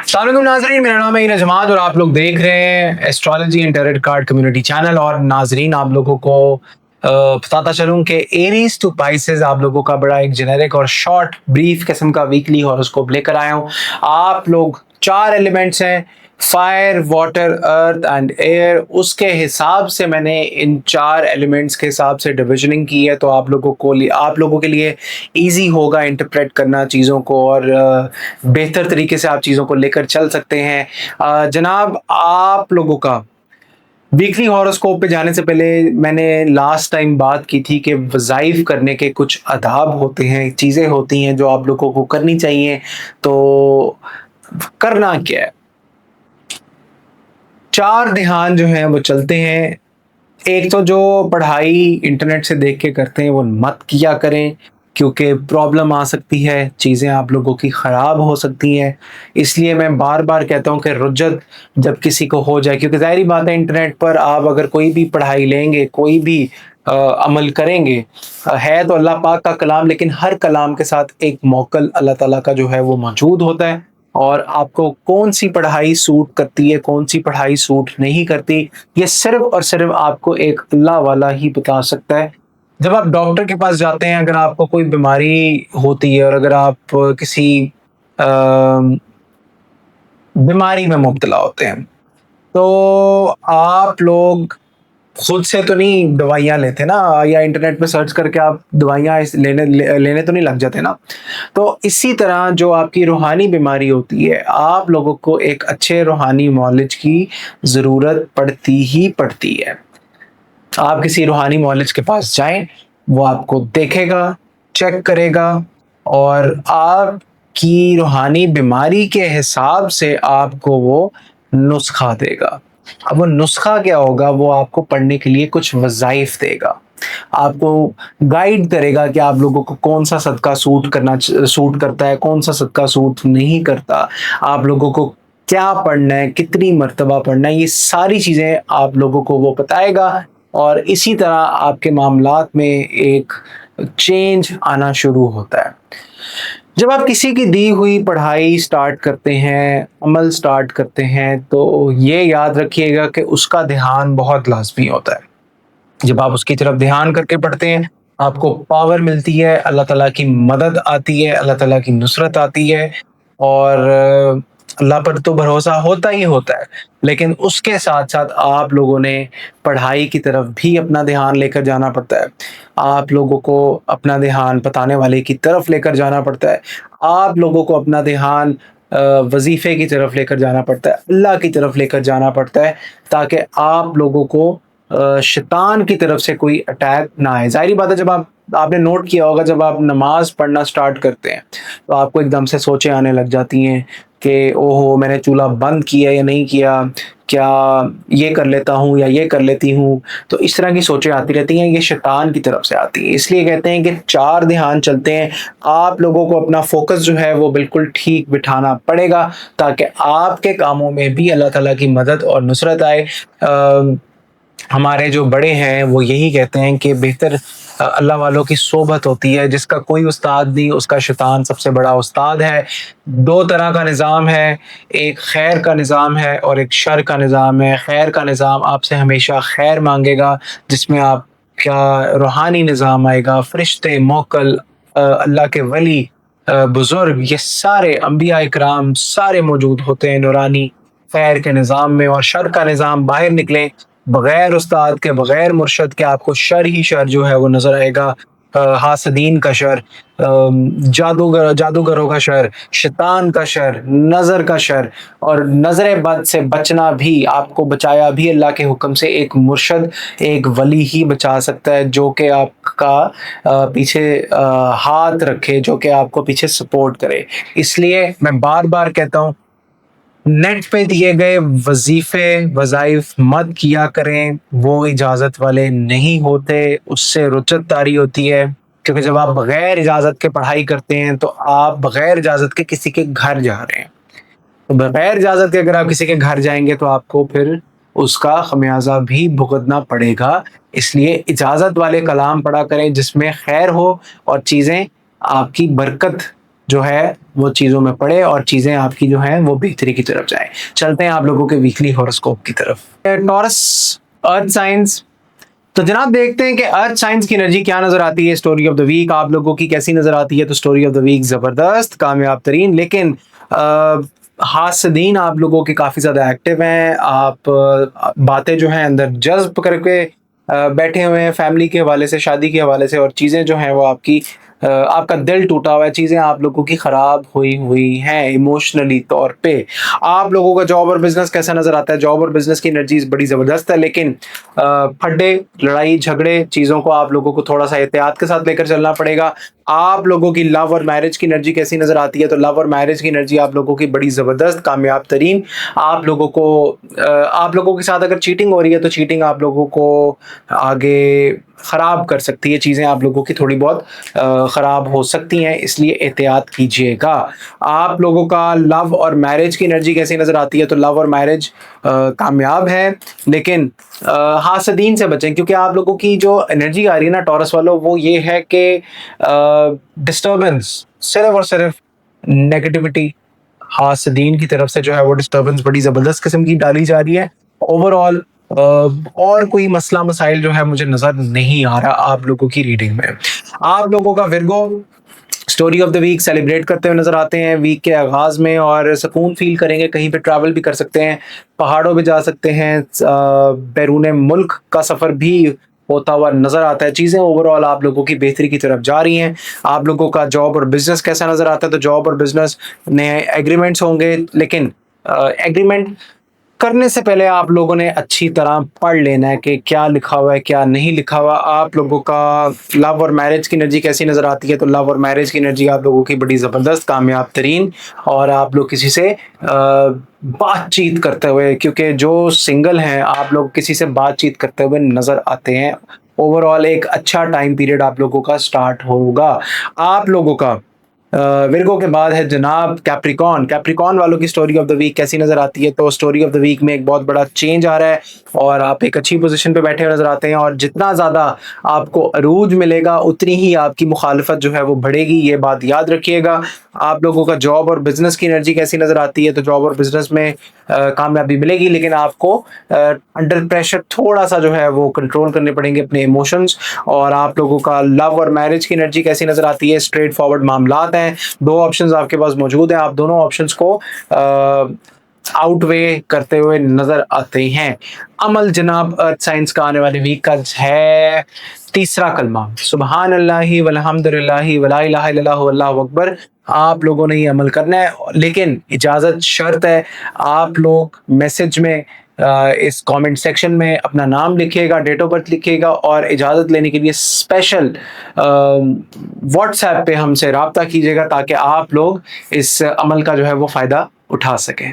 अस्सलाम वालेकुम नाज़रीन, मेरा नाम है इना जमात और आप लोग देख रहे हैं astrology and tarot card community channel. और नाज़रीन, आप लोगों को बताता चलूं कि एरीज टू पाइसेस आप लोगों का बड़ा एक जेनेरिक और शॉर्ट ब्रीफ किस्म का वीकली हॉरोस्कोप लेकर आया हूं। आप लोग 4 एलिमेंट्स हैं, fire, water, earth and air. उसके हिसाब से मैंने इन 4 एलिमेंट्स के हिसाब से डिविजनिंग की है, तो आप लोगों के लिए इजी होगा इंटरप्रेट करना चीज़ों को और बेहतर तरीके से आप चीज़ों को लेकर चल सकते हैं। जनाब, आप लोगों का वीकली हॉरोस्कोप पे जाने से पहले मैंने लास्ट टाइम बात की थी कि वज़ाइफ करने के कुछ आदाब होते हैं, चीज़ें होती हैं जो आप लोगों को करनी चाहिए। तो करना क्या है? 4 ध्यान जो हैं वो चलते हैं। एक तो जो पढ़ाई इंटरनेट से देख के करते हैं वो मत किया करें, क्योंकि प्रॉब्लम आ सकती है, चीज़ें आप लोगों की ख़राब हो सकती हैं। इसलिए मैं बार बार कहता हूँ कि रुज्जत जब किसी को हो जाए, क्योंकि ज़ाहिर बात है इंटरनेट पर आप अगर कोई भी पढ़ाई लेंगे, कोई भी अमल करेंगे, है तो अल्लाह पाक का कलाम, लेकिन हर कलाम के साथ एक मौकल अल्लाह ताला का जो है वो मौजूद होता है। और आपको कौन सी पढ़ाई सूट करती है, कौन सी पढ़ाई सूट नहीं करती, ये सिर्फ और सिर्फ आपको एक अल्लाह वाला ही बता सकता है। जब आप डॉक्टर के पास जाते हैं, अगर आपको कोई बीमारी होती है और अगर आप किसी बीमारी में मुब्तला होते हैं, तो आप लोग खुद से तो नहीं दवाइयाँ लेते ना, या इंटरनेट पे सर्च करके आप दवाइयाँ लेने तो नहीं लग जाते ना। तो इसी तरह जो आपकी रूहानी बीमारी होती है, आप लोगों को एक अच्छे रूहानी मौलिज की ज़रूरत पड़ती ही पड़ती है। आप किसी रूहानी मौलिज के पास जाएं, वो आपको देखेगा, चेक करेगा और आपकी रूहानी बीमारी के हिसाब से आपको वो नुस्खा देगा। अब वो नुस्खा क्या होगा, वो आपको पढ़ने के लिए कुछ वज़ाइफ देगा, आपको गाइड करेगा कि आप लोगों को कौन सा सदका सूट करता है, कौन सा सदका सूट नहीं करता, आप लोगों को क्या पढ़ना है, कितनी मर्तबा पढ़ना है, ये सारी चीज़ें आप लोगों को वो बताएगा। और इसी तरह आपके मामलात में एक चेंज आना शुरू होता है। जब आप किसी की दी हुई पढ़ाई स्टार्ट करते हैं, अमल स्टार्ट करते हैं, तो ये याद रखिएगा कि उसका ध्यान बहुत लाजमी होता है। जब आप उसकी तरफ ध्यान करके पढ़ते हैं, आपको पावर मिलती है, अल्लाह ताला की मदद आती है, अल्लाह ताला की नुसरत आती है। और अल्लाह पर तो भरोसा होता ही होता है, लेकिन उसके साथ साथ आप लोगों ने पढ़ाई की तरफ भी अपना ध्यान लेकर जाना पड़ता है। आप लोगों को अपना ध्यान बताने वाले की तरफ लेकर जाना पड़ता है। आप लोगों को अपना ध्यान वजीफे की तरफ लेकर जाना पड़ता है, अल्लाह की तरफ लेकर जाना पड़ता है, ताकि आप लोगों को शैतान की तरफ से कोई अटैक ना आए। ज़ाहिर बात है, जब आपने नोट किया होगा, जब आप नमाज पढ़ना स्टार्ट करते हैं तो आपको एकदम से सोचें आने लग जाती हैं कि ओहो, मैंने चूल्हा बंद किया या नहीं किया, क्या ये कर लेता हूँ या ये कर लेती हूँ। तो इस तरह की सोचें आती रहती हैं, ये शैतान की तरफ से आती हैं। इसलिए कहते हैं कि 4 ध्यान चलते हैं। आप लोगों को अपना फोकस जो है वो बिल्कुल ठीक बिठाना पड़ेगा, ताकि आपके कामों में भी अल्लाह ताला की मदद और नुसरत आए। हमारे जो बड़े हैं वो यही कहते हैं कि बेहतर अल्लाह वालों की सोबत होती है, जिसका कोई उस्ताद नहीं उसका शैतान सबसे बड़ा उस्ताद है। 2 तरह का निज़ाम है, एक खैर का निज़ाम है और एक शर का निज़ाम है। खैर का निज़ाम आपसे हमेशा खैर मांगेगा, जिसमें आपका रूहानी निज़ाम आएगा, फरिश्ते, मोकल, अल्लाह के वली, बुजुर्ग, ये सारे अंबिया इकराम सारे मौजूद होते हैं नूरानी खैर के निज़ाम में। और शर का निज़ाम बाहर निकलें, बगैर उस्ताद के, बगैर मुर्शद के आपको शर ही शर जो है वो नजर आएगा। हासदीन का शर, जादूगरों का शर, शैतान का शर, नज़र का शर। और नज़र बद से बचना भी, आपको बचाया भी अल्लाह के हुक्म से एक मुर्शद, एक वली ही बचा सकता है, जो कि आपका पीछे हाथ रखे, जो कि आपको पीछे सपोर्ट करे। इसलिए मैं बार बार कहता हूँ, नेट पे दिए गए वजीफे वज़ाइफ मत किया करें, वो इजाज़त वाले नहीं होते, उससे रुचत तारी होती है। क्योंकि जब आप बगैर इजाज़त के पढ़ाई करते हैं तो आप बगैर इजाज़त के किसी के घर जा रहे हैं। तो बगैर इजाज़त के अगर आप किसी के घर जाएंगे तो आपको फिर उसका खमियाजा भी भुगतना पड़ेगा। इसलिए इजाज़त वाले कलाम पढ़ा करें जिसमें खैर हो और चीज़ें आपकी बरकत جو ہے وہ چیزوں میں پڑے اور چیزیں آپ کی جو ہیں وہ بہتری کی طرف جائیں. چلتے ہیں آپ لوگوں کے ویکلی ہورoscope کی طرف. ٹورس ارتھ سائنس. تو جناب دیکھتے ہیں کہ ارتھ سائنس کی انرجی کیا نظر آتی ہے. اسٹوری آف دا ویک آپ لوگوں کی کیسی نظر آتی ہے؟ تو اسٹوری آف دا ویک زبردست, کامیاب ترین, لیکن حاسدین آپ لوگوں کے کافی زیادہ ایکٹیو ہیں. آپ باتیں جو ہیں اندر جذب کر کے بیٹھے ہوئے ہیں, فیملی کے حوالے سے, شادی کے حوالے سے, اور چیزیں جو ہیں وہ آپ کا دل ٹوٹا ہوا ہے, چیزیں آپ لوگوں کی خراب ہوئی ہیں ایموشنلی طور پہ. آپ لوگوں کا جاب اور بزنس کیسا نظر آتا ہے؟ جاب اور بزنس کی انرجیز بڑی زبردست ہے, لیکن پھڈے, لڑائی جھگڑے, چیزوں کو آپ لوگوں کو تھوڑا سا احتیاط کے ساتھ لے کر چلنا پڑے گا. آپ لوگوں کی لو اور میرج کی انرجی کیسی نظر آتی ہے؟ تو لو اور میرج کی انرجی آپ لوگوں کی بڑی زبردست, کامیاب ترین. آپ لوگوں کے ساتھ اگر چیٹنگ ہو رہی ہے تو چیٹنگ آپ لوگوں کو آگے خراب کر سکتی ہے, چیزیں آپ لوگوں کی تھوڑی بہت خراب ہو سکتی ہیں, اس لیے احتیاط کیجیے گا. آپ لوگوں کا لو اور میرج کی انرجی کیسی نظر آتی ہے؟ تو لو اور میرج کامیاب ہے, لیکن حاسدین سے بچیں, کیونکہ آپ لوگوں کی جو انرجی آ رہی ہے نا ٹورس والوں, وہ یہ ہے کہ ڈسٹربنس, صرف اور صرف نیگیٹیوٹی حاسدین کی طرف سے جو ہے وہ ڈسٹربنس بڑی زبردست قسم کی ڈالی جا رہی ہے. اوور آل اور کوئی مسئلہ مسائل جو ہے مجھے نظر نہیں آ رہا آپ لوگوں کی ریڈنگ میں. آپ لوگوں کا ورگو story of the week celebrate کرتے ہوئے نظر آتے ہیں ویک کے آغاز میں, اور سکون فیل کریں گے, کہیں پہ ٹریول بھی کر سکتے ہیں, پہاڑوں پہ جا سکتے ہیں, بیرون ملک کا سفر بھی ہوتا ہوا نظر آتا ہے. چیزیں اوور آل آپ لوگوں کی بہتری کی طرف جا رہی ہیں. آپ لوگوں کا جاب اور بزنس کیسا نظر آتا ہے؟ تو جاب اور بزنس نئے ایگریمنٹس ہوں گے, لیکن ایگریمنٹ کرنے سے پہلے آپ لوگوں نے اچھی طرح پڑھ لینا ہے کہ کیا لکھا ہوا ہے کیا نہیں لکھا ہوا. آپ لوگوں کا لو اور میرج کی انرجی کیسی نظر آتی ہے؟ تو لو اور میرج کی انرجی آپ لوگوں کی بڑی زبردست, کامیاب ترین, اور آپ لوگ کسی سے بات چیت کرتے ہوئے, کیونکہ جو سنگل ہیں آپ لوگ کسی سے بات چیت کرتے ہوئے نظر آتے ہیں. اوور آل ایک اچھا ٹائم پیریڈ آپ لوگوں کا سٹارٹ ہوگا. آپ لوگوں کا ورگو کے بعد ہے جناب کیپریکون. کیپریکون والوں کی اسٹوری آف دا ویک کیسی نظر آتی ہے؟ تو اسٹوری آف دا ویک میں ایک بہت بڑا چینج آ رہا ہے, اور آپ ایک اچھی پوزیشن پہ بیٹھے ہوئے نظر آتے ہیں, اور جتنا زیادہ آپ کو عروج ملے گا اتنی ہی آپ کی مخالفت جو ہے وہ بڑھے گی, یہ بات یاد رکھیے گا. آپ لوگوں کا جاب اور بزنس کی انرجی کیسی نظر آتی ہے؟ تو جاب اور بزنس میں کامیابی ملے گی, لیکن آپ کو انڈر پریشر تھوڑا سا جو ہے وہ کنٹرول کرنے پڑیں گے اپنے ایموشنز. اور آپ لوگوں کا لو اور میرج کی انرجی کیسی نظر آتی ہے؟ اسٹریٹ فارورڈ معاملات ہیں, دو آپشنز آپ کے پاس موجود ہیں, آپ دونوں آپشنز کو آؤٹ وے کرتے ہوئے نظر آتے ہیں. عمل جناب ارتھ سائنس کا آنے والے ویک کا ہے تیسرا کلمہ, سبحان اللہ والحمد للہ ولا الہ الا اللہ واللہ اکبر. آپ لوگوں نے یہ عمل کرنا ہے, لیکن اجازت شرط ہے, آپ لوگ میسج میں اس کامنٹ سیکشن میں اپنا نام لکھیے گا, ڈیٹ آف برتھ لکھیے گا, اور اجازت لینے کے لیے اسپیشل واٹس ایپ پہ ہم سے رابطہ کیجیے گا, تاکہ آپ لوگ اس عمل کا جو ہے وہ فائدہ اٹھا سکیں.